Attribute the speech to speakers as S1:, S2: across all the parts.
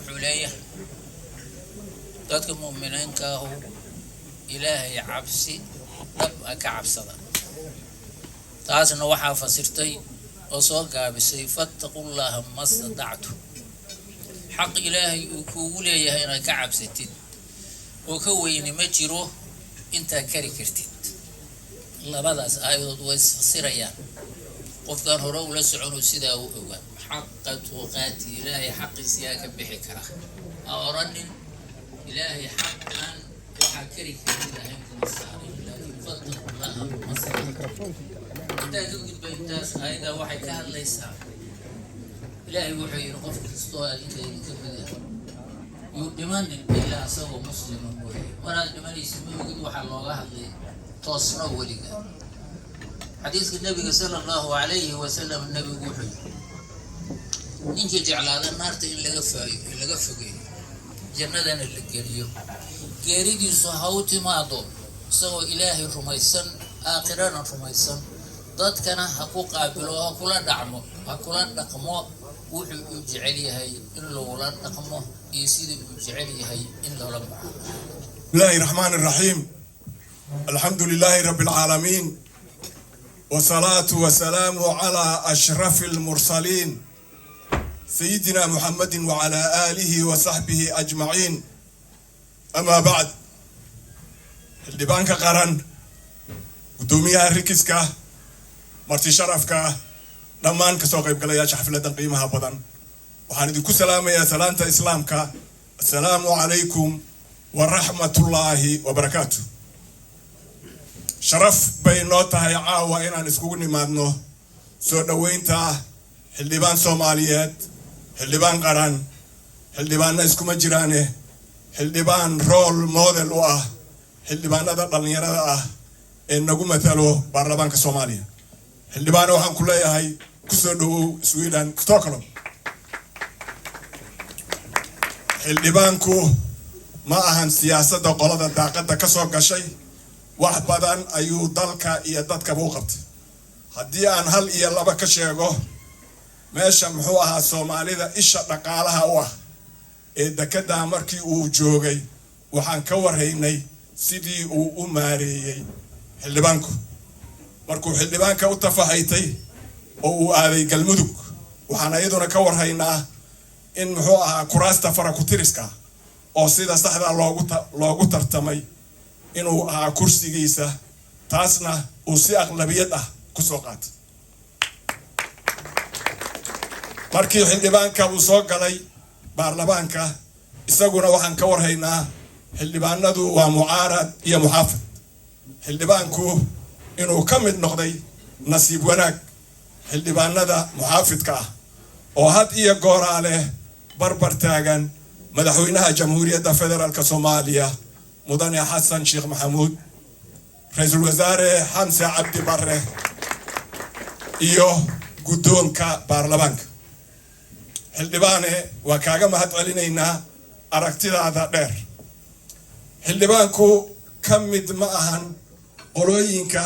S1: وحوليه dadka muuminiinka ah ilaahay cabsi dhab ka cabsada taasna waxa fasirtay oo soo gaabisay fattaqullaha masadactu xaq ilaahay uu kugu leeyahay inaad ka cabsatid oo ka weyni ma jiro inta kari kartid labadaas aayadood way fasirayaan qofkan hore ula socono sida uu ogaa xaqatu qaati ilaahay xaqiisa ka bixi kara awranin إلهي حقا وحكرك إلهي كمصاري لكن فضل الله مصاري أنت تقول بيتاس هذا وحي كان ليس إلهي وحي ينقف كريستوال إنت يكمل يؤمن بالله سوى مسلم ولا لمن يسميه يقول وحي الله هذي توصنا ولك حديث النبي صلى الله عليه وسلم النبي وحي إنك جعل هذا النار إلا قفقه جنة الجريو جريدي صهوتي ماضو سو إلهي رميسن آخرنا رميسن ضد كان حقوق قابلوها كلا دعمه كلا نقمه ويجعلي هاي إلا ولا نقمه يسيد يجعلي هاي إلا ولا
S2: بسم الله الرحمن الرحيم الحمد لله رب العالمين والصلاة والسلام على أشرف المرسلين سيدنا محمد وعلى آله وصحبه أجمعين أما بعد اللي بانك قرن قدوميها ركزكا مرتي شرفكا دمان كسوق يبقى يا حفلة قيمها بدن وحنديكو سلام يا سلامة إسلامك السلام عليكم ورحمة الله وبركاته شرف بينوتها يا عاوة إنا نسكوني مادنو سو دوينتا اللي بان سوماليات حلبان قران حلبان ناس كم جيرانه حلبان رول موديل واه حلبان هذا دلنيرة إنكم مثلوا برلمان كسوماليا حلبان وهم كلها هاي كسودو سويدن ستوكهولم حلبان كو ما أهم سياسة دقلة داقة كسوق شيء واحد بدن أيو دلك يدك بوقت هدي عن هل يلا بكشيغو meesha muxuu ahaa Soomaalida isha dhaqaalaha u ah ee dekada markii uu joogay waxaan ka warhaynay sidii uu u maareeyay xildhibaanku markuu xildhibaanka u tafaxaytay oo uu aaday galmudug waxaan ayaduna ka warhaynaa in muxuu ahaa kuraasta farakutiriska oo sida saxda loogu tartamay inuu ahaa kursigiisa taasna uu si aqlabiyad ah ku soo qaatay markii xildhibaanka uu soo galay baarlamaanka isaguna waxaan ka warhaynaa xildhibaanadu waa mucaarad iyo muxaafid xildhibaanku inuu ka mid noqday nasiib wanaag xildhibaanada muxaafidka ah oo had iyo gooraale barbar taagan madaxweynaha jamhuuriyadda federaalka Soomaaliya mudane Xasan Sheekh Maxamuud ra'iisul wasaare Xamse Cabdi Barre iyo guddoonka baarlamaanka xildhibaane waa kaaga mahad celinaynaa aragtidaada dheer xildhibaanku ka mid ma ahan qolooyinka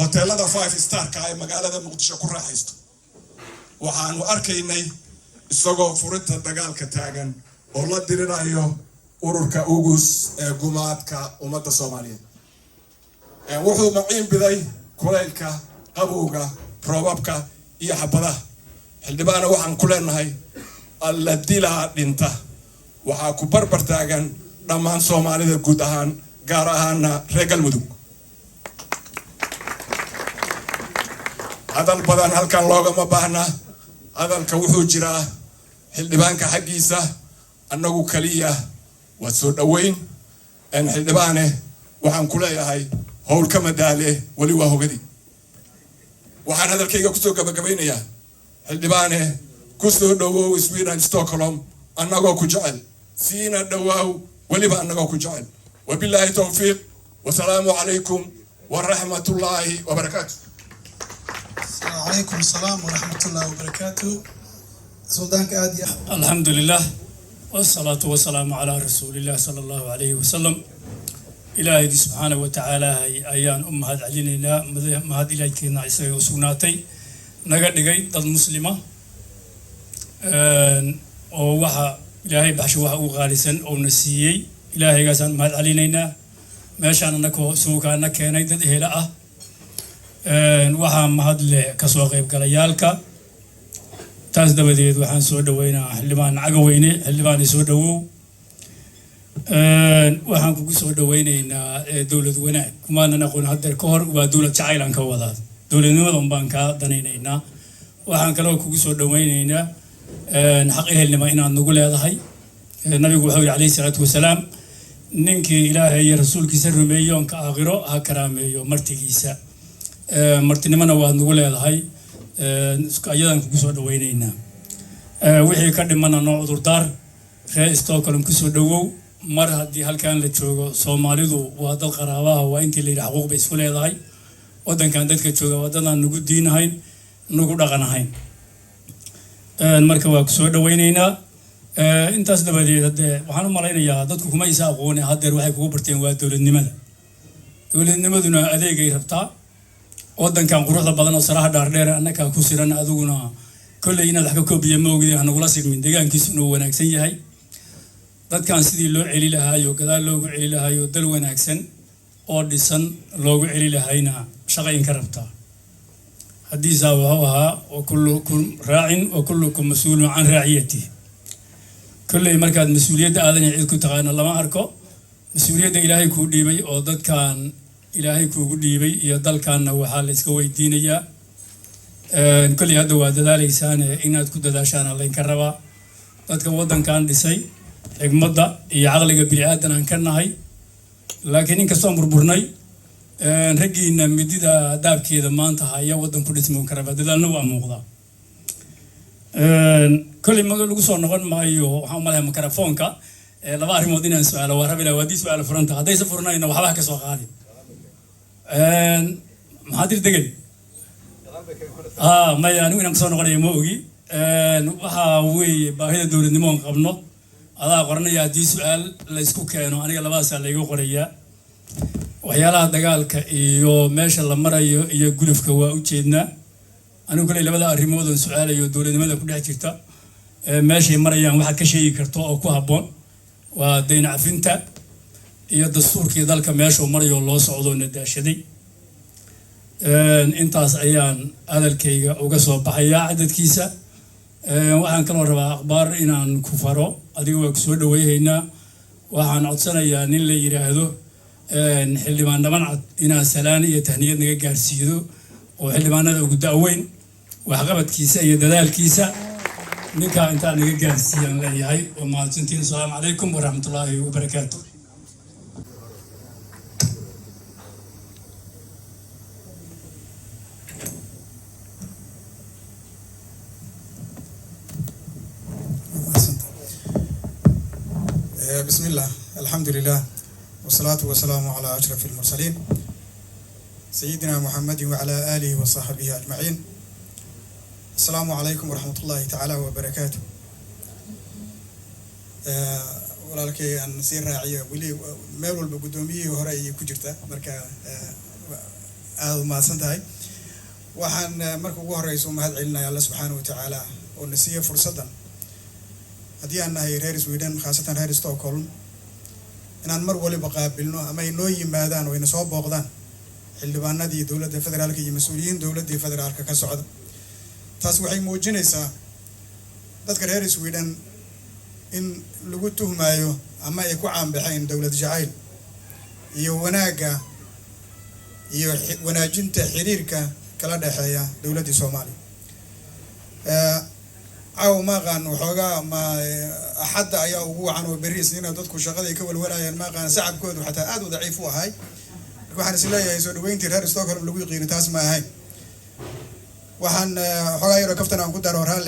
S2: hoteelada 5 star-ka ee magaalada Muqdisho ku raaxaysto waxaanu arkaynay isagoo furinta dagaalka taagan oo la dirirayo ururka ugus ee gumaadka ummadda Soomaaliyeed wuxuu maciin biday kuleylka qabowga roobabka iyo xabadaha xildhibaane waxaan ku leenahay alla dilaa dhinta waxaa ku barbar taagan dhammaan Soomaalida guud ahaan gaar ahaana reer Galmudug hadal badan halkan loogama baahna hadalka wuxuu jiraa xildhibaanka xaqiisa annagu kaliya waa soo dhaweyn xildhibaane waxaan ku leeyahay howl ka madaale wali waa hogadi waxaan hadalkayga ku soo gabagabeynayaa xildhibaane ku soo dhawow Sweden Stockholm annagoo ku jecel siina dhawaaw waliba annagoo ku jecel wabillahi tawfiiq wasalaamu calaykum waraxmatullaahi wabarakaatuh
S3: وعليكم السلام ورحمة الله وبركاته سودان كادية
S4: الحمد لله والصلاة والسلام على رسول الله صلى الله عليه وسلم إلهي سبحانه وتعالى أيان أمهات علينا مهد إلهي كنا عيسى وسوناتي نقد نقيد ضد مسلمة ووحى ilaahay baxsho waxa uu qaalisan oo na siiyey ilaahaygaasaan mahad celinaynaa meeshaan annakoo suugaana keenay dad ehela ah waxaa mahad leh kasoo qaybgalayaalka taas dabadeed waxaan soo dhaweynaa xildhibaan cagaweyne xildhibaan soo dhawow waxaan kugu soo dhaweynaynaa dowlad wanaag kumaanan aqoon haddeer ka hor waa dowlad jacaylaan ka wadaa dowladnimadan baan kaa danaynaynaa waxaan kaloo kugu soo dhaweynaynaa xaq ehelnimo inaad nagu leedahay nabigu wuxuu yidhi calayhi salaatu wasalaam ninkii ilaahay iyo rasuulkiisa rumeeyo onka aakhiro ha karaameeyo martigiisa martinimona waad nagu leedahay ayadaan kugu soo dhaweynaynaa wixii ka dhimana noo cudurdaar reer Stockholm kusoo dhawow mar haddii halkan la joogo Soomaalidu waa dad qaraabaha waa intii la yidhaah xuquuq bay isku leedahay waddankan dadka jooga waddanaan nagu diinahayn nagu dhaqanahayn marka waa kusoo dhaweynaynaa intaas dabadeed haddee waxaan u malaynayaa dadku kuma isa aqoone haddeer waxay kugu barteen waa dowladnimaduna adeegay rabtaa waddankan quruxda badan oo saraha dhaardheer annagaa ku siran adiguna kolley inaad wax ka koobiya ma ogid hanagula sigmin deegaankiisu inuu wanaagsan yahay dadkan sidii loo celi lahaayo gadaal loogu celi lahaayo dal wanaagsan oo dhisan loogu celi lahayna shaqayn ka rabtaa haddii saa wuxuu ahaa wa kullukum raacin wa kullukum mas-uulun can raaciyatihi kolley markaad mas-uuliyadda aadan cid ku taqaana lama arko mas-uuliyadda ilaahay kuu dhiibay oo dadkan ilaahay kuugu dhiibay iyo dalkanna waxaa la iska weydiinayaa kolley hadda waa dadaalaysaan inaad ku dadaashaan laynka rabaa dadka waddankan dhisay xigmadda iyo caqliga bini'aadan aan ka nahay laakiin inkastoo burburnay raggiina midida daabkeeda maanta haya waddan ku dhismo ka rabaa dadaalna waa muuqdaa kolley ma lagu soo noqon maayo waxaan u malayaa mikrofoonka laba arrimood inaan su-aalo waa rabi lahaa haddii su-aalo furanta haddaysa furnayna waxba ka soo qaadi maxaa dir degel maya anigu inaan kasoo noqonayo ma ogi waxaa weeye baahida dowladnimo aan qabno adaa qoranaya haddii su-aal la isku keeno aniga labadaasaa layga qorayaa waxyaalaha dagaalka iyo meesha la marayo iyo gulufka waa u jeednaa anigu kale labada arrimood oo su-aalayo dowladnimada ku dhex jirta meeshay marayaan waxaad ka sheegi karto oo ku habboon waa dayn cafinta iyo dastuurkii dalka meesha uu marayo loo socdo nadaashaday intaas ayaan hadalkayga uga soo baxayaa cadadkiisa waxaan kaloo rabaa akhbaar inaan ku faro adiga waa ku soo dhaweyhaynaa waxaan codsanayaa nin la yidhaahdo xildhibaan dhabancad inaad salaan iyo tahniyad naga gaarsiido oo xildhibaanada ugu da'weyn waxqabadkiisa iyo dadaalkiisa ninkaa intaa naga gaarsiiyaan leeyahay waa mahadsantiin asalaamu calaykum waraxmatullaahi wabarakaatu
S3: بسم الله الحمد لله والصلاة والسلام على أشرف المرسلين سيدنا محمد وعلى آله وصحبه أجمعين السلام عليكم ورحمة الله تعالى وبركاته ولكن أن نصير راعية ولي ميرول بقدومي وهرأي كجرتا مركا ما سنتهاي وحن مركو وهرأي سوما هاد علنا يا الله سبحانه وتعالى ونسيه فرصة haddii aan nahay reer Sweden khaasatan reer Stockholm inaan mar waliba qaabilno ama ay noo yimaadaan oo ina soo booqdaan xildhibaanadii dowladda federaalka iyo mas'uuliyiin dowladda federaalka ka socda taas waxay muujinaysaa dadka reer Sweden in lagu tuhmaayo ama ay ku caanbaxeen dowlad jacayl iyo wanaaga iyo wanaajinta xiriirka kala dhaxeeya dowladda Soomaaliya أو ما كان وحقا ما أحد أيا وجوه عنه بريس هنا تذكر شغلة كول ولا ما كان سعب كود وحتى أدو ضعيفوا هاي وحنا سلايا يسود وين ترى ستوكر لوي غير تاسمع هاي وحن حقا يركفتنا عن قدر ورهال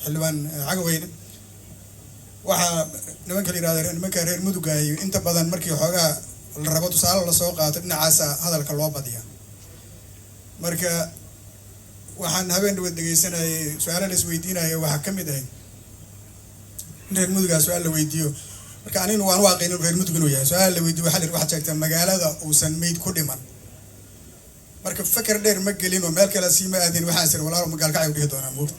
S3: حلوان عقوين وح نمك اللي رادر نمك رير مدوجاي أنت بدن مركي حقا الرباط سال ولا سوقات نعاسة هذا الكلام بديا مركا waxaan habeen wada dhageysanay su'aalo la isweydiinayo waxa kamid ah reer muduga su'aal la weydiiyo marka anigu waan waaqeyn reer muduga inuu yahay su'aal la weydiiyo waxa sheegtay magaalada uusan meyd ku dhiman marka fakar dheer ma gelin oo meel kale si ma aadin waxa sir walaalo magaalka ay u dhihi doonaan mud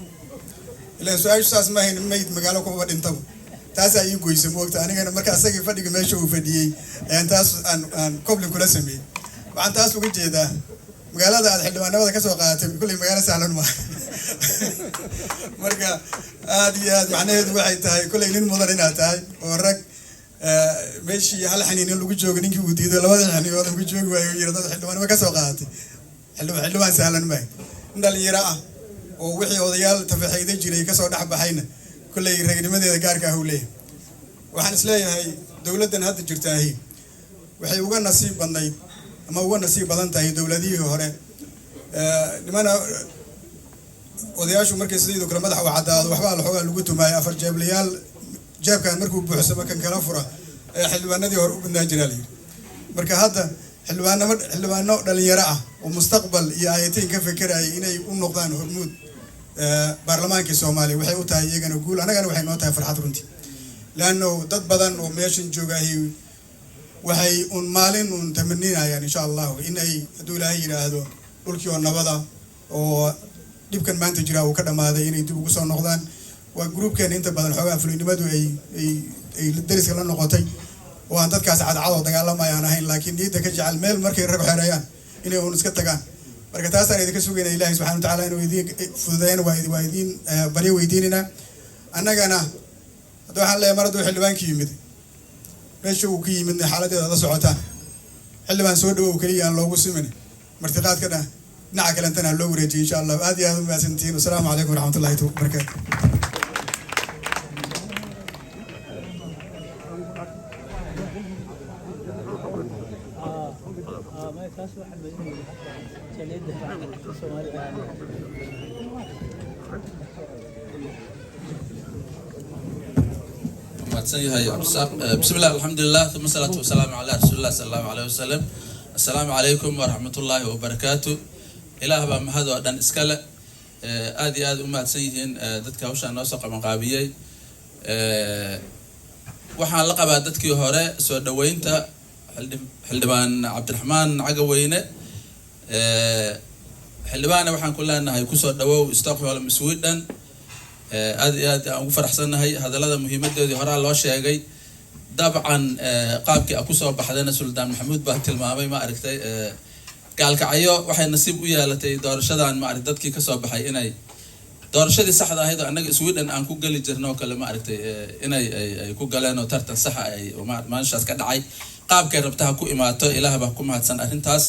S3: ilaan su-aashu saas ma ahayn mayd magaalo kuma dhintaba taasaa ii goysa moogta anigana marka asagii fadhiga meesha uu fadhiyey ayaan taas aan koblin kula sameeyey waxaan taas uga jeedaa magaalada aad xildhibaanimada kasoo qaadatay kulley magaalo sahlan maaha marka aad iyo aad macnaheedu waxay tahay kulley nin mudan inaad tahay oo rag meeshii hal xaniinin lagu joogo ninkii uu diiday labada xaniinood lagu joogi waayo yiri dad xildhibaanimo kasoo qaadatay xildhibaan sahlan maaha in dhalinyaro ah oo wixii odayaal tafaxiiday jiray kasoo dhex baxayna kulley ragnimadeeda gaarka ah uu leeyahay waxaan isleeyahay dowladdan hadda jirtaahi waxay uga nasiib badnayd ama uga nasiib badan tahay dowladihii hore nimana odayaashu markay sidoo kale madaxa u cadaado waxbaa la xogaa lagu tumaayay afar jeeblayaal jeebkan markuu buuxsamo kan kala fura ee xildhibaanadii hore u badnaan jiraa la yidhi marka hadda xildhibaano dhalinyaro ah oo mustaqbal iyo aayatiin ka fekerayay inay u noqdaan hormuud baarlamaankii soomaaliya waxay u tahay iyagana guul annagana waxay noo tahay farxad runtii laanno dad badan oo meeshan joogaahi waxay un maalin un tamaninayaan insha allahu in ay hadduu ilaahay yidhaahdo dhulkii oo nabada oo dhibkan maanta jiraa uu ka dhammaaday inay dib ugu soo noqdaan waa gruubkeena inta badan xoogaa fulinimadu ay dariska la noqotay oo aan dadkaas cadcadoo dagaalamaya aan ahayn laakiin niyadda ka jecel meel markay rag xereeyaan inay un iska tagaan marka taasaan idinka sugayna ilaahay subxana watacaala inuu idiin fududeeyana waa idiin baryo weydiinaynaa annagana hadda waxaan leeyahay mar hadduu xildhibaankii yimid meesha uu ka yimidna xaaladeeda la socotaan xildhibaan soo dhawow keliya aan loogu simin martiqaadka dhinaca kalentana loo wareejiyay insha allah aad iyo aad u mahadsantihiin wasalaamu calaykum waraxmatullahi wabarakaatu
S5: بسم الله الحمد لله ثم الصلاة والسلام على رسول الله صلى الله عليه وسلم السلام عليكم ورحمة الله وبركاته إله بام هذا دان إسكالة آدي أمهات سيدين دتك وشان نوسق من قابيي وحان لقب دتك هراء سود وينتا حلبان عبد الرحمن عقوينه حلبان وحان كلها إنها يكسر دواء استقبل على مسويدا aad aan ugu faraxsanahay hadalada muhiimadeedii hore loo sheegay dabcan qaabkii ku soo baxdayna Suldaan Maxamuud baa tilmaamay ma aragtay gaalkacyo waxay nasiib u yeelatay doorashadan ma aragtay dadkii ka soo baxay inay doorashadii saxda ahayd oo anaga Sweden aan ku gali jirno kale ma aragtay inay ay ku galeen oo tartan sax ah ay maanshaas ka dhacay qaabkay rabtaha ku imaato Ilaah baa ku mahadsan arrintaas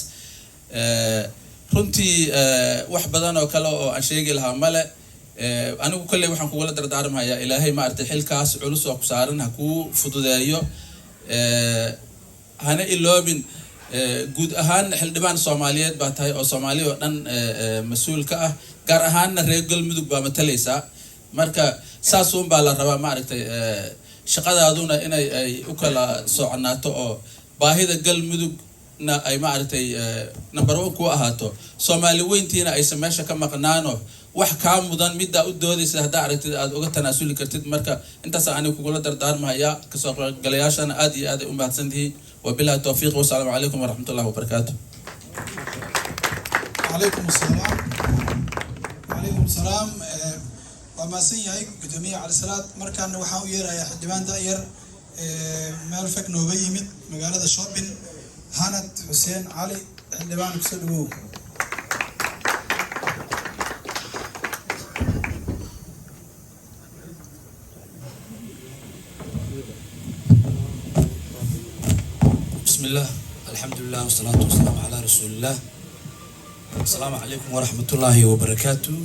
S5: runtii wax badan oo kale oo aan sheegi lahaa male anigu kale waxaan kugu la dardaarmayaa Ilaahay ma artay xilkaas culus oo ku saaran ha ku fududeeyo hana iloobin guud ahaan xildhibaan Soomaaliyeed baa tahay oo Soomaaliya oo dhan mas'uul ka ah gaar ahaan reer Galmudug baa matalaysa marka saas uun baa la rabaa ma aragtay shaqadaaduna inay ay u kala soconaato oo baahida Galmudug na ay ma aragtay number 1 ku ahaato Soomaali weyntiina ay sameesha ka maqnaano wax ka mudan midda u doodaysa hadaa aragtid aad uga tanaasuli kartid marka intaas aan ku kula dardaarmaya ka soo galayaashana aad iyo aad u mahadsantihiin wabillahi tawfiiq wa salaamu alaykum wa rahmatullahi wa barakatuh
S3: عليكم السلام وما سيهاي قدومية على الصلاة مركان وحاو يرى يا حدبان دائر مالفك نوبي يمد مقالة الشوبين هانت حسين علي حدبان بسدوه
S6: بسم الله الحمد لله والصلاة والسلام على رسول الله السلام عليكم ورحمة الله وبركاته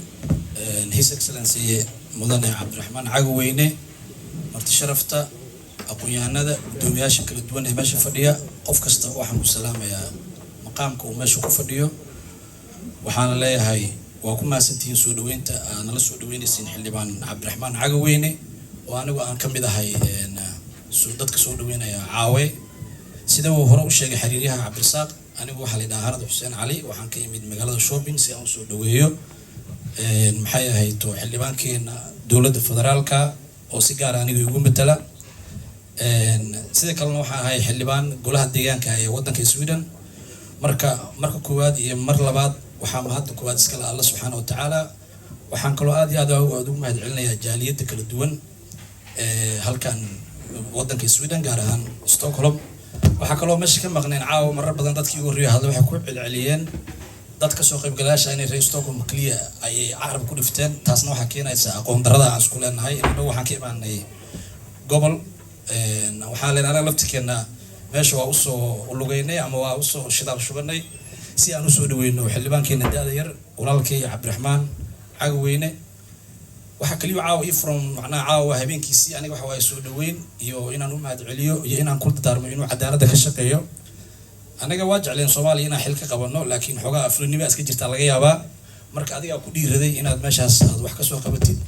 S6: His Excellency مدن عبد الرحمن عقوينه مرت شرفته أقويانada دومياش kala duwan ee meesha fadhiya qof kasta waxaan ku salaamayaa maqaamka uu meesha ku fadhiyo waxaan leeyahay waa ku maasantiin soo dhaweynta aan la soo dhaweynaysin xildhibaan Cabdiraxmaan Cagaweyne oo anigu aan kamid ahay dadka soo dhaweynaya caawe sida uu hore u sheegay xiriiryaha Cabdirasaaq anigu waxa la yiraahdaa Xuseen Cali waxaan ka yimid magaalada Shopping si aan soo dhaweeyo maxay ahayd to xildhibaankeena dawladda federaalka oo si gaar ah anigu ugu matala sida kalena waxa ahay xildhibaan golaha deegaanka ee wadanka Sweden marka koowaad iyo mar labaad waxaa mahad koowaad iska leh Allah subhanahu wa ta'ala waxaan kaloo aad iyo aad ugu mahadcelinayaa jaaliyadda kala duwan halkan waddanka Sweden gaar ahaan Stockholm. waxaa kaloo meesha ka maqneen caawa marar badan dadkii ugu horreeyay hadda waxay ku celceliyeen dadka soo qaybgalayaasha inay reer Stockholm kaliya ayay carab ku dhifteen. taasna waxaa keenaysa aqoon darrada aan isku leenahay. inuu waxaan ka imaanay gobol waxaan leenahay laftirkeena meesha waa usoo lugeynay ama waa usoo shidaal shubanay si aan usoo dhaweyno xildhibaankeena daada yar walaalkay Cabdiraxmaan Cagaweyne. waxaa kaliya caawa from macnaha caawa habeenkiisii aniga waxa way soo dhaweyn iyo inaan u mahadceliyo iyo inaan ku dardaarmo inuu cadaaladda ka shaqeeyo. aniga waa jecleen Soomaaliya inaan xil ka qabano laakiin xogaa afrinimo iska jirta laga yaabaa. marka adiga ku dhiiraday inaad meeshaas aad wax ka soo qabatid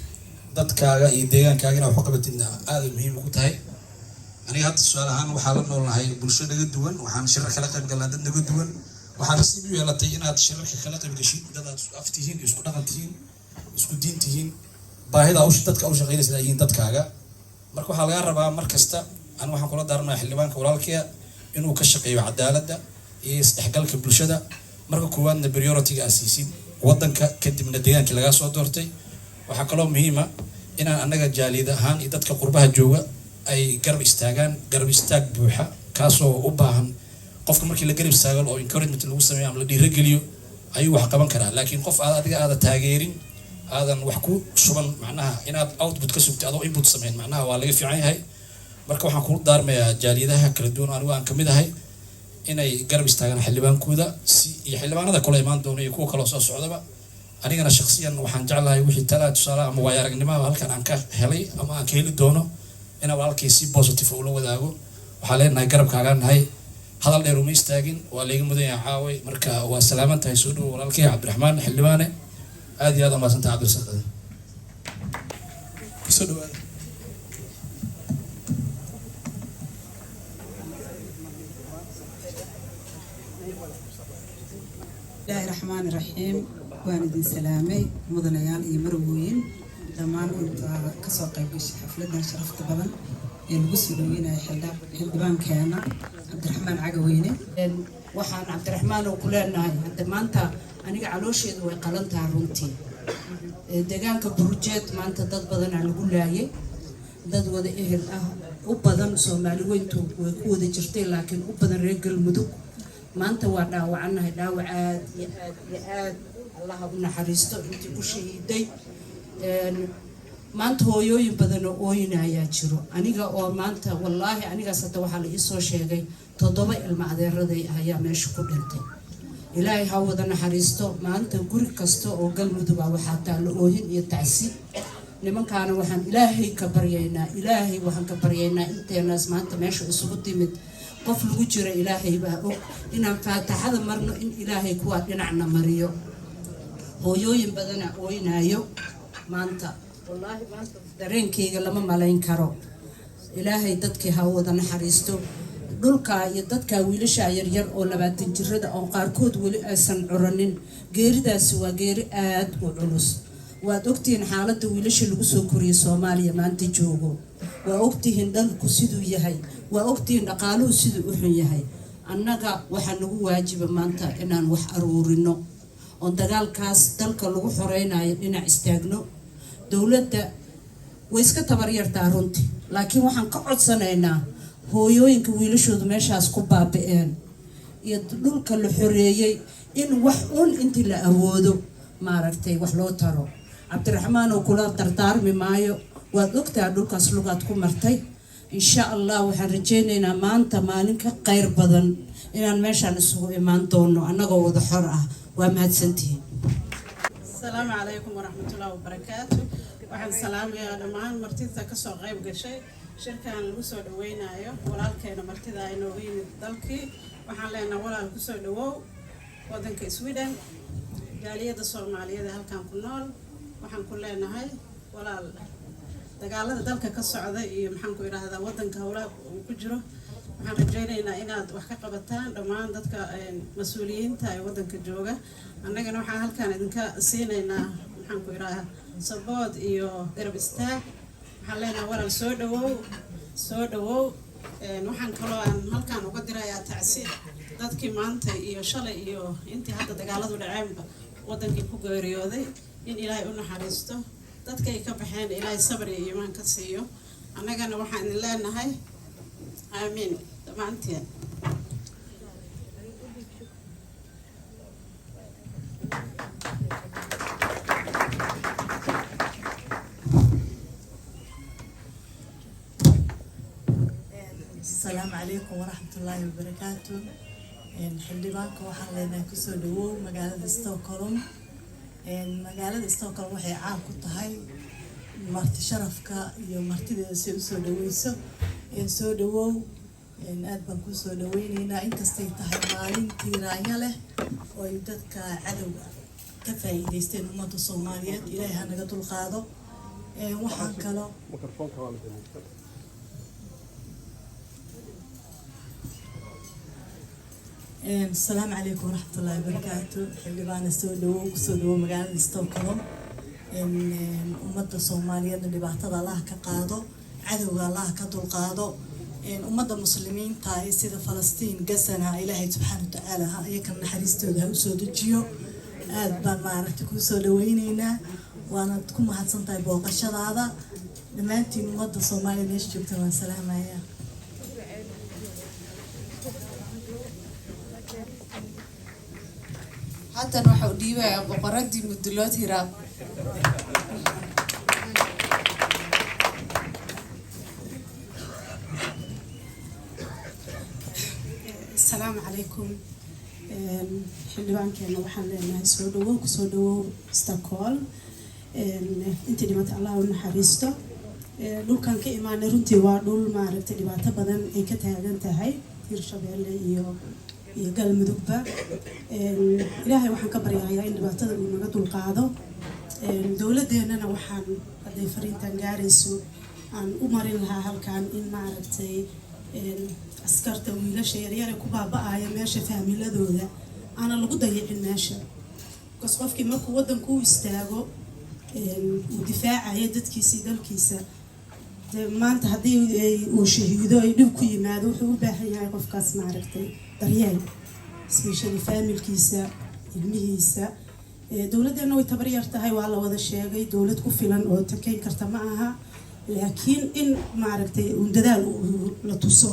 S6: dadkaaga iyo deegaankaaga inaad wax ka qabatidna aad muhiim ugu tahay. aniga hadda su'aal ahaan waxaa la noolnahay bulsho naga duwan waxaan shirar kala qayb galnaa dad naga duwan. waxaan nasiib u yeelatay inaad shirarka kala qayb gashid dad aad isku aftihiin isku dhaqan tihiin isku diin tihiin baahida dadka u shaqeynaysa yihiin dadkaaga. marka waxaa laga rabaa mar kasta aan waxaan kula daarnaa xildhibaanka walaalkaya inuu ka shaqeeyo cadaaladda iyo isdhexgalka bulshada. marka koowaadna priority-ga asiisid waddanka kadibna deegaankii laga soo doortay. waxaa kaloo muhiim ah inaan annaga jaaliyad ahaan iyo dadka qurbaha jooga ay garab istaagaan garab istaag buuxa kaasoo u baahan qofka markii la garab istaago oo encouragement lagu sameeyo ama la dhiirigeliyo ayuu wax qaban karaa. laakiin qof adiga aad taageerin aadan wax ku shuban macnaha inaad output ka sugtay adoo input sameyn macnaha waa laga fiican yahay. marka waxaan ku daarmayaa jaaliyadaha kala duwan anigu aan kamid ahay inay garab istaagaan xildhibaankooda si iyo xildhibaanada kale imaan doona iyo kuwa kale soo socdaba. anigana shakhsiyan waxaan jeclahay wixii talaa tusaale ama waaya aragnimada halkan aan ka helay ama aan ka heli doono inaan walaalkay si positive ula wadaago. waxaa leenahay garabkaagaan nahay hadal dheer uma istaagin waa layga mudan yahay caaway. marka waa salaaman tahay soo dhawo walaalkay Cabdiraxmaan xildhibaane aad iyo aad u mahadsantahay Cabdirasaaq. kusoo dhawaada.
S7: bismillaahi raxmaani raxiim. waan idin salaamay mudanayaal iyo marwooyin dhammaan inta kasoo qayb gashay xafladan sharafta badan ee lagu soo dhaweynayo xildhibaankeena Cabdiraxmaan Cagaweyne. waxaan Cabdiraxmaan oo ku leenahay hadda maanta aniga caloosheedu way qalan tahay runtii. deegaanka Burjeed maanta dad badan aan lagu laayay dad wada ehel ah u badan Soomaali weyntu way ku wada jirtay laakiin u badan reer Galmudug maanta waa dhaawacanahay dhaawac aad iyo aad Allah u naxariisto intii ku shahiiday. maanta hooyooyin badan oo ooyinaya jiro aniga oo maanta wallaahi anigaas hadda waxaa la ii soo sheegay 7 ilmo adeeraday ayaa meesha ku dhintay. ilaahay ha wada naxariisto. maanta guri kasta oo Galmudug ah waxaa taalo oohin iyo tacsiib. nimankaana waxaan ilaahay ka baryaynaa inteenaas maanta meesha isugu timid qof lagu jira ilaahay baa og inaan faataxada marno in ilaahay kuwa dhinacna mariyo. hooyooyin badana ooyinayo maanta wallaahi maanta dareenkayga lama malayn karo. ilaahay dadkii ha wada naxariisto. dhulka iyo dadka wiilasha yaryar oo 20 jirada oo qaarkood wali aysan curanin geeridaasi waa geeri aad u culus. waad ogtihiin xaaladda wiilasha lagu soo koriyay Soomaaliya maanta joogo. waa ogtihiin dalku siduu yahay waa ogtihiin dhaqaaluhu siduu u xun yahay. annaga waxa nagu waajiba maanta inaan wax aruurino oo dagaalkaas dalka lagu xoreynayo dhinac istaagno. dawladda way iska tabaryartaa runtii laakiin waxaan ka codsanaynaa hooyooyinka wiilashoodu meeshaas ku baaba'een iyo dhulka la xoreeyay in wax intii la awoodo maaragtay wax loo taro. Cabdiraxmaan oo kula dardaarmi maayo waad ogtahay dhulkaas lugaad ku martay. insha Allah waxaan rajaynaynaa maanta maalin ka qayr badan inaan meeshaan isugu imaan doono annagoo wada xor ah. waa mahadsantihiin.
S8: السلام عليكم ورحمة الله وبركاته. waxaan salaamayaa dhammaan martida ka soo qayb gashay shirkan lagu soo dhaweynayo walaalkeena martida ay nooga yimid dalkii. waxaan leenahay walaal ku soo dhawow waddanka Sweden jaaliyada Soomaaliyeed halkan ku nool. waxaan ku leenahay walaal dagaalada dalka ka socda iyo maxaan ku yiraahdaa waddanka hawlaha uu ku jiro waxaan rajaynaynaa inaad wax ka qabataan dhammaan dadka mas'uuliyiinta ee waddanka jooga. annagana waxaan halkan idinka siinaynaa maxaan ku yiraahdaa support iyo garab istaag. waxaan leenahay walaal soo dhawow. waxaan kaloo aan halkan uga dirayaa tacsiir dadkii maanta iyo shalay iyo intii hadda dagaaladu dhaceenba waddankii ku geeriyooday in ilaahay u naxariisto dadkay ka baxeen ilaahay sabr iyo iimaan ka siiyo annagana waxaan idin leenahay aamiin dhammaanteen.
S9: السلام عليكم ورحمة الله وبركاته. حلبانك waxaan leenahay ku soo dhawow magaalada Stockholm. magaalada Stockholm waxay caan ku tahay marti sharafka iyo martideeda si u soo dhaweyso. soo dhawow aad baan ku soo dhaweynaynaa inkastay tahay maalintii raaya leh oo ay dadka cadowga ka faa'iideysteen ummadda Soomaaliyeed. Ilaahay ha naga dulqaado. waxaan kale السلام عليكم ورحمة الله وبركاته. اللي بانا سودو مقالة ستوكولم أمد الصومالية اللي بعتضى الله كقاضو عدو الله كدو قاضو أمد المسلمين تاي سيدة فلسطين قسنا إلهي سبحانه وتعالى يكن حريستو ده وسودو جيو آد بان معرفتكو سودوينينا وانا تكون محادثان تاي بوقشاد هذا لما انتي أمد الصومالية ليش جبتوا السلام عليكم.
S10: حتى نروح وديبة بقردي مدلات هراب.
S8: السلام عليكم. حلوان كنا وحنا لنا سودو ستوكهولم. انت اللي ما تعلاه ونحرسته. دول كان كإيمان رنتي ودول ما عرفت اللي بعتبرن إيه كتاعن تهاي يرشبه اللي iyo galmudugba ilaahay waxaan ka baryayaa in dhibaatada uu naga dulqaado dawladeennana waxaan haday fariintan gaarayso aan u marin lahaa halkan in maaragtay askarta wiilasha yaryar ku baaba'aya meesha faamiladooda aan lagu dayicin meesha qofkii markuu wadanku u istaago uu difaacayo dadkiisa dalkiisa maanta haddii uu shahiido ay dhib ku yimaado wuxuu u baahan yahay qofkaas maaragtay daryeel especially familkiisa ilmihiisa dawladdeena way tabar yar tahay waa la wada sheegay dawlad ku filan oo takeyn karta ma aha laakiin in maaragtay dadaal la tuso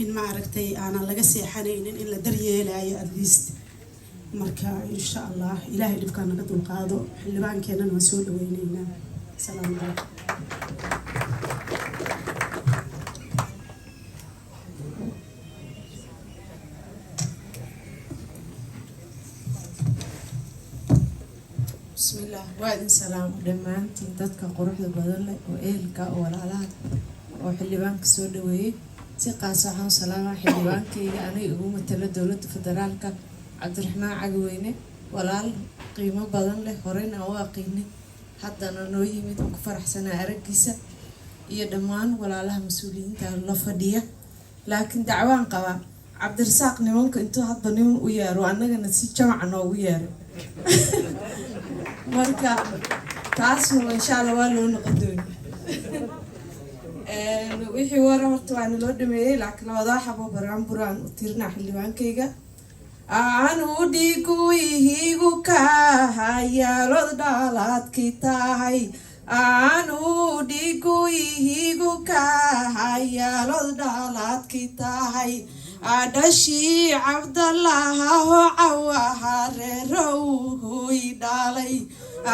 S8: in maaragtay aanan laga seexanaynin in la daryeelayo at least marka insha allah ilaahay dhibka naga dulqaado xildhibaankeenana waan soo dhaweynaynaa. Assalaamu calaykum.
S10: بسم الله وعد سلام دمانتي dadka quruxda badan leh oo eelka oo walaalaha oo xildhibaanka soo dhaweeyay si qaas ah salaama xildhibaankayga aniga ugu matala dawladda federaalka Cabdiraxmaan Cagweyne walaal qiimo badan leh horeyna oo aqoonay haddana noo yimid oo ku faraxsanaa aragiisa iyo dhammaan walaalaha mas'uuliyiinta la fadhiya laakiin dacwaan qaba Cabdirasaaq nimanka intuu hadba nin u yeero annagana si jamac noogu yeero marka taasna insha Allah waa loo noqon doonaa wixii wara horta waan loo dhameeyay laakiin wada xabo buraan u tirna xildhibaankayga aanu dhigu ihigu ka hayalo dhaladkii tahay aanu dhigu ihigu ka hayalo dhaladkii tahay adashii Cabdallaah oo cawaha reerow hoy dhalay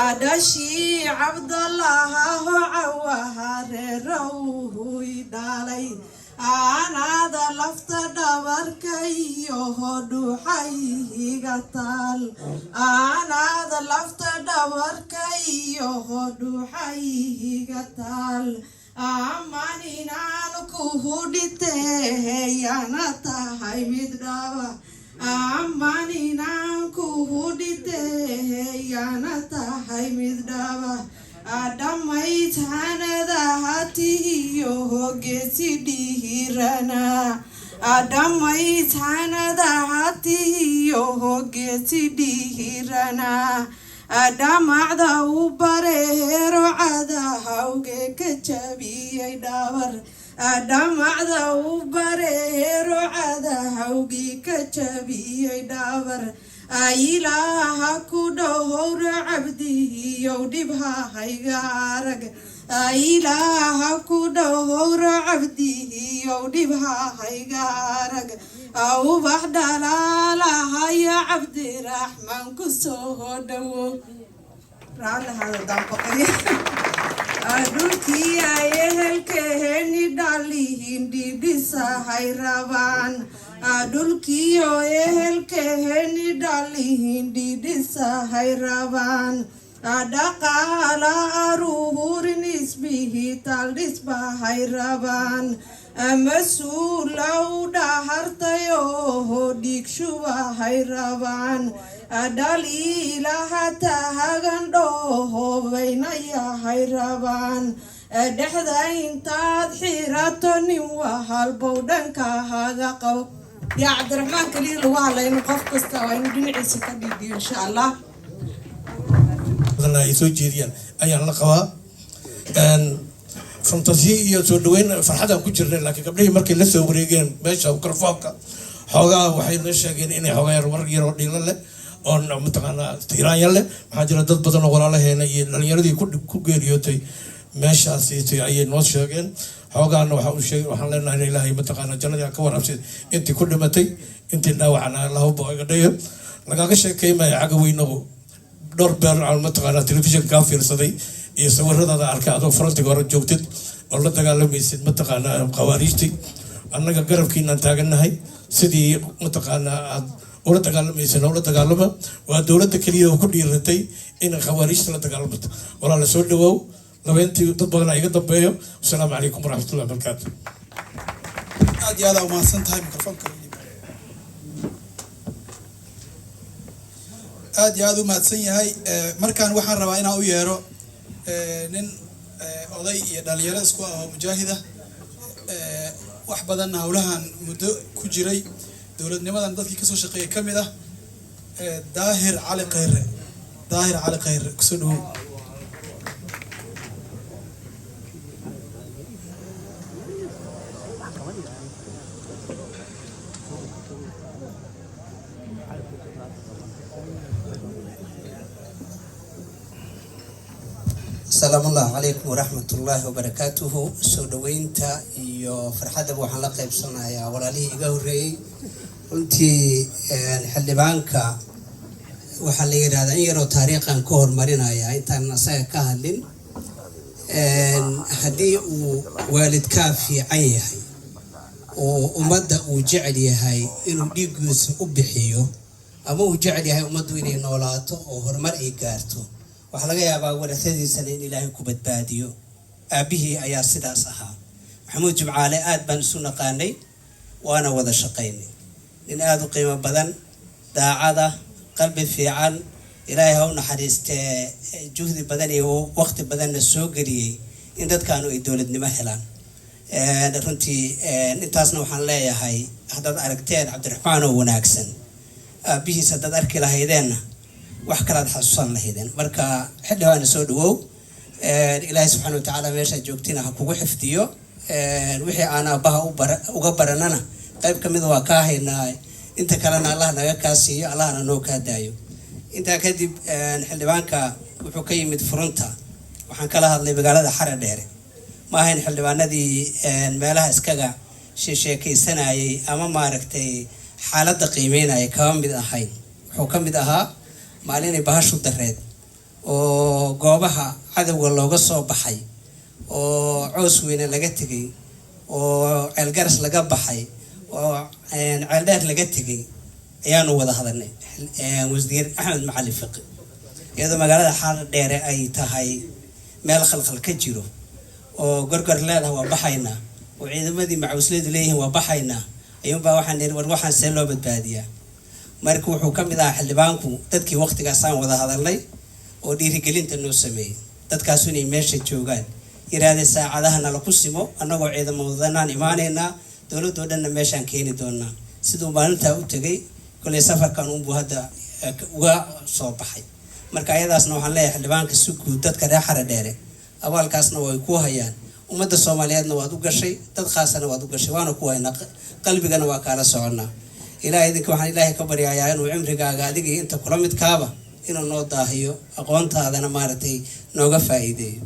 S10: adashii Cabdallaah oo cawaha reerow hoy dhalay aanada lafta dhabarka iyo dhuuxay iga taal aanada lafta dhabarka iyo dhuuxay iga taal amaninaan ku hudhitee yana tahay mid dhaba amaninaan ku hudhitee yana tahay mid dhaba adhamaytanada hatiyo geesi dhihirana adhamaytanada hatiyo geesi dhihirana adhamacda u bareero cadahawge ka jabiyay dhabar adhamacda u bareero cadahawge ka jabiyay dhabar
S11: ilaaha ku dhowra cabdihiyow dhibha hayga arag ilaaha ku dhowra cabdihiyow dhibha hayga arag ubax dhalaalahaya cabdiraxmaan ku soo dhowow dhulkii ay ehelkeeni dhalihin dhidhisahay rabaan dhulkiyo ehelkeeni dhalihin dhidhisahay rabaan dhaqaala aruurin isbihital dhisbahay rabaan mas-uulow dhahartayoho dhiigshubahay rabaan dhaliilaha tahagan dhoohobaynayahay rabaan dhexda intaad xirato nin wahalbow dhankaahaga qabo yaa cabdiraxmaan kaliya lagu hadlayno qof kasta waa inu dhinaciisa ka dhiidiyo insha allah
S12: ay soo jeediyaan ayaan la qabaa fantasiya iyo soo dhaweyn farxadaan ku jirnay laakiin gabdhihii markay la soo wareegeen meesha mikrofoonka xoogaa waxay la sheegeen inay xoogaa war yaroo dhiilo leh oo mataqaanaa tiiraanya leh maxaa jira dad badan oo walaalaheena iyo dhalinyaradii ku geeriyootay meeshaasi ayay noo sheegeen xoogaana waxaan leenahay in ilaahay mataqaanaa jannadii ka warabsid intii ku dhimatay intii dhaawacna allahba iga dhayo lagaaga sheekeymaya caga weynagu dhowr beer aan mataqaanaa telefishinka kaa fiirsaday iyo sawiradaada arkay adoo farantiga hore joogtid oo la dagaalamaysid mataqaanaa khawaariijti annaga garabkiinaan taagannahay sidii mataqaanaa aad ula dagaalamaysan ula dagaalama waa dowladda keliya oo ku dhiiratay inay khawaariijta la dagaalamato walaa la soo dhawoow labeentii dad badan iga dambeeyo wasalaamu calaykum waraxmatullahi wabarakaatu
S3: aad iyo aad aa umahadsan tahay mikrofoonka aad iyo aad u mahadsan yahay markaan waxaan rabaa inaan u yeero nin oday iyo dhalinyaro isku ah oo mujaahida wax badan howlahan muddo ku jiray dowladnimadan dadkii kasoo shaqeeyay ka mid ah daahir cali khayre kusoo dhawow
S13: السلام الله عليكم ورحمة الله وبركاته سودوينتا iyo farxadda waxaan la qaybsanayaa walaalihii iga horeeyay runtii xildhibaanka waxaa la yiraahdaa in yaroo taariikhan ka hormarinaya intaan asaga ka hadlin haddii uu waalidkaa fiican yahay oo ummadda uu jecel yahay inuu dhiiggiisa u bixiyo ama uu jecel yahay ummaddu inay noolaato oo horumar ay gaarto waxaa laga yaabaa warasadiisana in ilaahay ku badbaadiyo aabihii ayaa sidaas ahaa maxamuud jimcaale aad baan isu naqaanay waana wada shaqaynay nin aad u qiimo badan daacada qalbi fiican ilaahay ha u naxariistee juhdi badan iyo waqti badanna soo geliyey in dadkaanu ay dowladnimo helaan runtii intaasna waxaan leeyahay haddaad aragteen cabdiraxmaan oo wanaagsan aabihiis haddaad arki lahaydeenna wax kalaad xasuusan lahaydeen marka xildhibaana soo dhawow ilaahay subxaana watacaala meesha joogtina ha kugu xifdiyo wixii aan aabbaha uga baranana qayb ka mid waa kaa haynaa inta kalena allah naga kaa siiyo allahna noo kaa daayo intaa kadib xildhibaanka wuxuu ka yimid furunta waxaan kala hadlay magaalada xara dheere ma ahayn xildhibaanadii meelaha iskaga sheekaysanayay ama maaragtay xaaladda qiimeynaya kama mid ahayn wuxuu ka mid ahaa maalinay bahashu dareed oo goobaha cadowga looga soo baxay oo coos weyne laga tegay oo ceelgaras laga baxay oo ceeldheer laga tegay ayaanu wada hadalnay wasiir axmed macali fiqi iyadoo magaalada xaar dheere ay tahay meel khalkhal ka jiro oo gorgor leedahay waa baxaynaa oo ciidamadii macawisleedu leeyihiin waa baxaynaa ayuunbaa waxaan niri war waxaan see loo badbaadiyaa marka wuxuu ka mid ahaa xildhibaanku dadkii waqtigaasaan wada hadalnay oo dhiirigelinta noo sameeyey dadkaasu inay meesha joogaan yiraahday saacadaha nala ku simo annagoo ciidamo wadanaan imaanaynaa dowladoo dhanna meeshaan keeni doonaa siduu maalintaa u tegay kolay safarkan unbuu hadda uga soo baxay marka ayadaasna waxaan leeyahay xildhibaanka si guud dadka reer xara dheere abaalkaasna way ku hayaan ummadda soomaaliyeedna waad u gashay dad khaasana waad u gashay waana ku haynaa qalbigana waa kaala soconnaa ilaahay idinka waxaan ilaahay ka baryayaa inuu cimrigaaga adiga iyo inta kula midkaaba inuu noo daahiyo aqoontaadana maaragtay nooga faa'iideeyo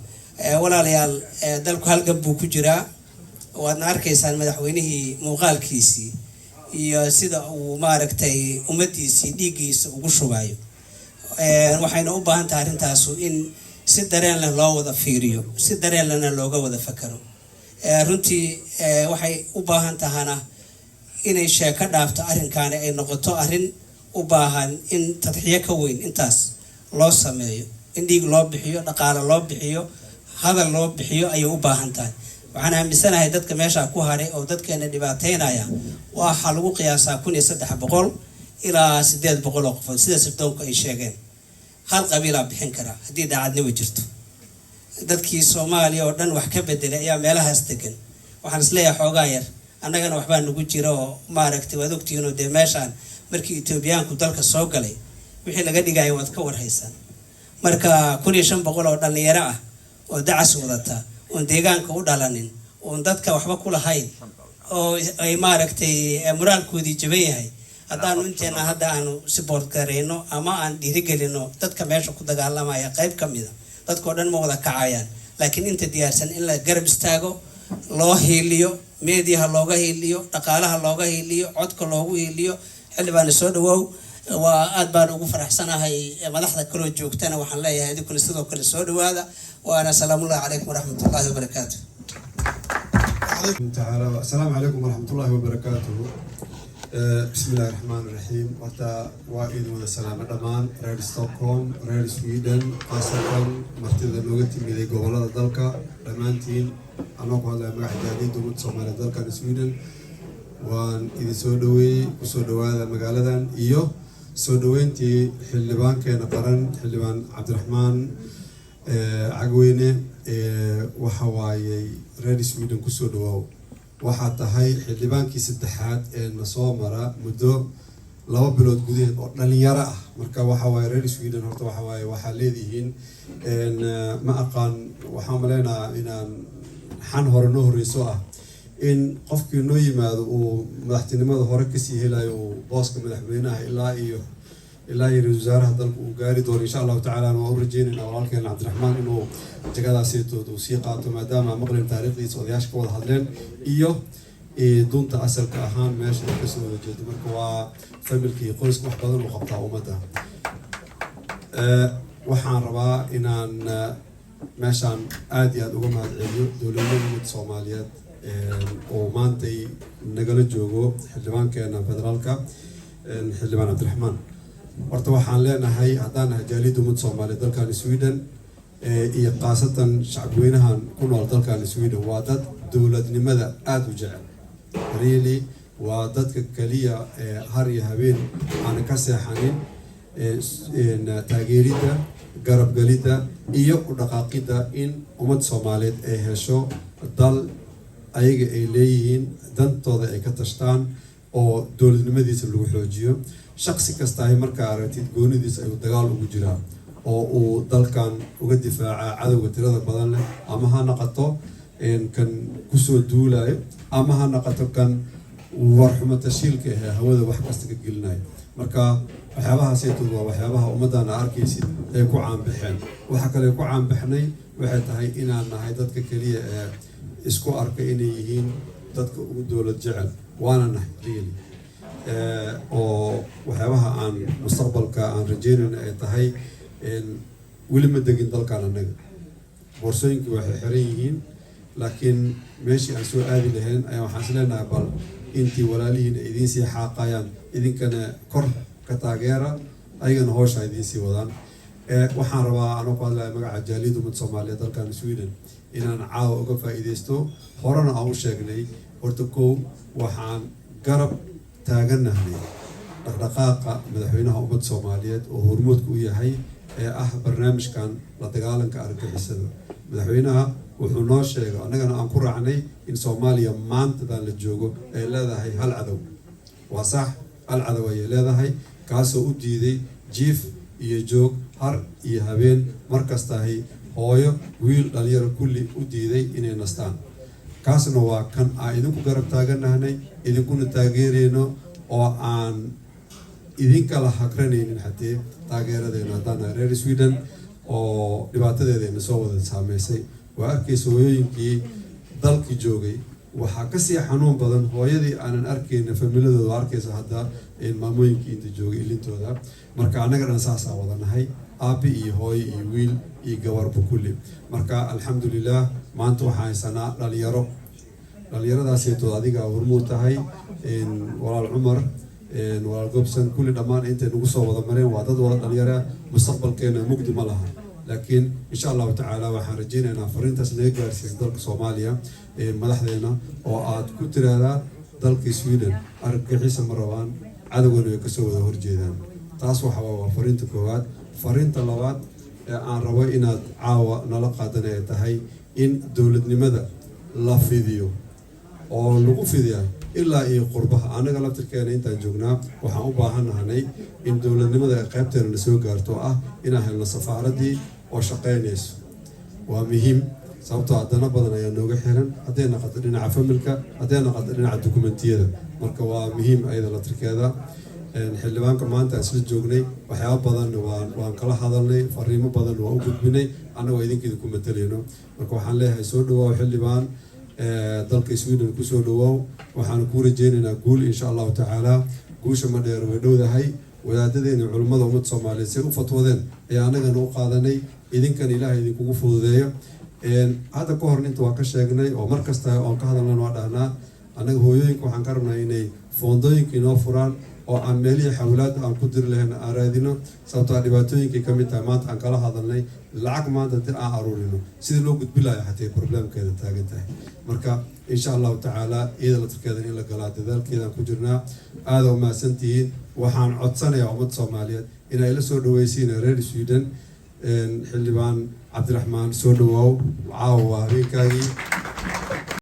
S13: walaalayaal dalku halgan buu ku jiraa waadna arkaysaan madaxweynihii muuqaalkiisii iyo sida uu maaragtay ummadiisii dhiiggiisa ugu shubayo waxayna u baahan tahay arrintaasu in si dareen leh loo wada fiiriyo si dareen lehna looga wada fakaro runtii waxay u baahan tahana inay sheeko dhaafto arrinkaani ay noqoto arrin u baahan in tadxiyo ka weyn intaas loo sameeyo in dhiig loo bixiyo dhaqaale loo bixiyo hadal loo bixiyo ayay u baahan tahay waxaan aaminsanahay dadka meesha ku haray oo dadkeena dhibaateynaya waxaa lagu qiyaasaa 1300 ilaa 800 oo qofood sida sirdoonku ay sheegeen hal qabiila bixin kara haddii daacadnimo jirto dadkii Soomaaliya oo dhan wax ka bedelay ayaa meelahaas degan waxaan isleeyahay xoogaa yar annagana waxbaa nagu jira oo maaragtay waad ogtihiin oo dee meeshaan markii Itoobiyaanku dalka soo galay wixii laga dhigay waad ka warhaysan marka 1500 oo dhalinyaro ah oo dacas wadata oo deegaanka u dhalanin oo dadka waxba ku lahayn oo ay maaragtay moraalkoodii jaban yahay haddaanu inteena hadda aanu support gareyno ama aan dhiirigelino dadka meesha ku dagaalamaya qayb ka mid ah dadkoo dhan ma wada kacayaan laakiin inta diyaarsan in la garab istaago loo hiiliyo meediyaha looga hiiliyo dhaqaalaha looga hiiliyo codka loogu hiiliyo xildhibaan soo dhawow waa aad baan ugu faraxsanahay madaxda kale joogtana waxaan leeyahay idinkuna sidoo kale soo dhawaada waana salaamullahi calaykum waraxmatullaahi wabarakaatuh
S14: السلام عليكم ورحمة الله وبركاته بسم الله الرحمن الرحيم وتا وإيد من السلام الأمان ريال ستوكهولم ريال سويدن خاصة مرتدى اللغة من جوالات دلكا رمانتين أنا قال ما حدادي دومت سومالي دلكا سويدن وان إذا سودوي وسودوا هذا مقالة إيو سودوين تي حلبان كان قرن حلبان عبد الرحمن عقوينه وحواي ريال سويدن كسودوا waxaa tahay xildhibaankii saddexaad ee na soo mara muddo 2 bilood gudaheed oo dhalinyaro ah marka waxa waaye reer Sweden horta waxa waaye waxa leedihiin ma aqaan waxaan maleynayaa inaan xan hore noo horeyso ah in qofkii noo yimaado uu madaxtinimada hore ka sii helayo booska madaxweynaha ilaa iyo ra'iisul wasaaraha dalka uu gaari doono insha Allah ta'ala oo rajeynayna walaalkeen Cabdiraxmaan inuu jagadaasiyad uu sii qaato maadaama maqlin taariikhdiisa odayaasha ka wada hadleen iyo dunta asalka ahaan meesha ka soo jeedo marka waa familkii qoyska wax badan oo qabta ummadda waxaan rabaa inaan meeshaan aad iyo aad uga mahadceliyo dowladnimada Soomaaliyeed oo maantay nagala joogo xildhibaankeena federaalka xildhibaan Cabdiraxmaan horta waxaan leenahay haddaan nahay jaaliyadda ummadda Soomaaliyeed dalkan Sweden iyo qaasatan shacabweynahan ku nool dalkan Sweden waa dad dowladnimada aad u jecel really waa dadka kaliya har iyo habeen aan ka seexanin taageerida garab galida iyo u dhaqaaqida in ummadda Soomaaliyeed ay hesho dal ayaga ay leeyihiin dantooda ay ka tashtaan oo dowladnimadiisa lagu xoojiyo shakhsi kasta ay markaa aragtid goonidiisa ay dagaal ugu jiraan oo uu dalkan uga difaaca cadawga tirada badan leh ama ha noqoto kan kusoo duulayo ama ha noqoto kan warxumo tashiilka ah hawada wax kasta ka gelinayo marka waxyaabahaas waa waxyaabaha ummadana arkaysid ay ku caanbixeen waxa kale ku caanbixnay waxay tahay inaan nahay dadka kaliya ee isku arka inay yihiin dadka ugu dowlad jecel waana nahay really oo waxyaabaha aan mustaqbalka aan rajeynayno ay tahay weli ma degin dalkan annaga boorsooyinkii waxay xiran yihiin laakiin meeshii aan soo aadi lahayn ayaa waxaan is leenahay bal intii walaalihiin ay idiin sii xaaqayaan idinkana kor ka taageera ayagana howsha idiin sii wadaan waxaan rabaa anoo ku hadlaya magaca jaaliyadda ummadda Soomaaliyeed dalkan Sweden inaan caawa uga faa'iideysto horena aan u sheegnay horta kow waxaan garab taaganahay dhaqdhaqaaqa madaxweynaha ummadda Soomaaliyeed oo hormuudka u yahay ee ah barnaamijkan la dagaalanka argagixisada madaxweynaha wuxuu noo sheegay annagana aan ku raacnay in Soomaaliya maantadan la joogo ay leedahay hal cadow waa sax hal cadow ay leedahay kaasoo u diiday jiif iyo joog har iyo habeen markastahay hooyo wiil dhalinyaro kulli u diiday inay nastaan kaasna waa kan aan idinku garab taaganahay idinkuna taageereyno oo aan idinkala hagranaynin haddee taageeradeena haddaan reer Sweden oo dhibaatadeedayna soo wada saameysay waa arkaysa hooyooyinkii dalkii joogay waxaa kasii xanuun badan hooyadii aanan arkayna familiadooda arkaysa hadda maamooyinkii inta joogay ilintooda marka annaga dhan saasaa wadanahay aabi iyo hooyo iyo wiil iyo gabarba kulli marka alxamdulilah maanta waxaa haysanaa dhalinyaradaasaytood adiga hormuud tahay walaal cumar walaal gobsan kulli dhammaan intay nagu soo wada mareen waa dad wada dhalinyara mustaqbalkeena mugdi ma laha laakiin insha allahu tacaala waxaan rajaynaynaa fariintaas naga gaarsiisa dalka soomaaliya madaxdeena oo aad ku tiraahdaa dalka Sweden argagixiso ma rabaan cadowgana way kasoo wada horjeedaan taas waxa waa fariinta koowaad fariinta labaad ee aan rabo inaad caawa nala qaadanaya tahay in dowladnimada la fidiyo oo lagu fidiyaa ilaa iyo qurbaha anaga laftirkeena intaan joognaa waxaan u baahanahay in dowladnimada qaybteena la soo gaarto ah inaan helno safaaradii oo shaqeynayso waa muhiim sababtoo haddana badan ayaa nooga xiran hadday noqoto dhinaca familka hadday noqoto dhinaca dukumentiyada marka waa muhiim ayada laftirkeeda xildhibaanka maanta aan isla joognay waxyaaba badan waan kala hadalnay fariimo badan waan u gudbinay annagoo idinku matalayno marka waxaan leeyahay soo dhawaaw xildhibaan dalka Sweden ku soo dhawaaw waxaan ku rajaynaynaa guul insha allahu tacaala guusha ma dheer way dhowdahay wadaadadeena culimmada ummadda Soomaaliyeed si u fatwadeen ayaa annagana u qaadanay idinkan ilaahay idinkugu fududeeyo hadda ka hor inta waan ka sheegnay oo mar kasta oon ka hadalnaan waa dhahnaa annaga hooyooyinka waxaan ka rabnaa inay foondooyinka inoo furaan oo aan meelihii xawlaadda aan ku diri lahayn aan raadino sababtoo dhibaatooyinkay ka mid tahay maanta aan kala hadalnay lacag maanta dir aan aruurino sidii loo gudbi lahaa xatee problemkeeda taagan tahay marka insha allahu tacaala iyada laftirkeeda in la galaa dadaalkeedaan ku jirnaa aada u mahadsantihiin waxaan codsanayaa ummadda Soomaaliyeed inay la soo dhaweysiin reer Sweden xildhibaan cabdiraxmaan soo dhawaaw caawa habeenkaagii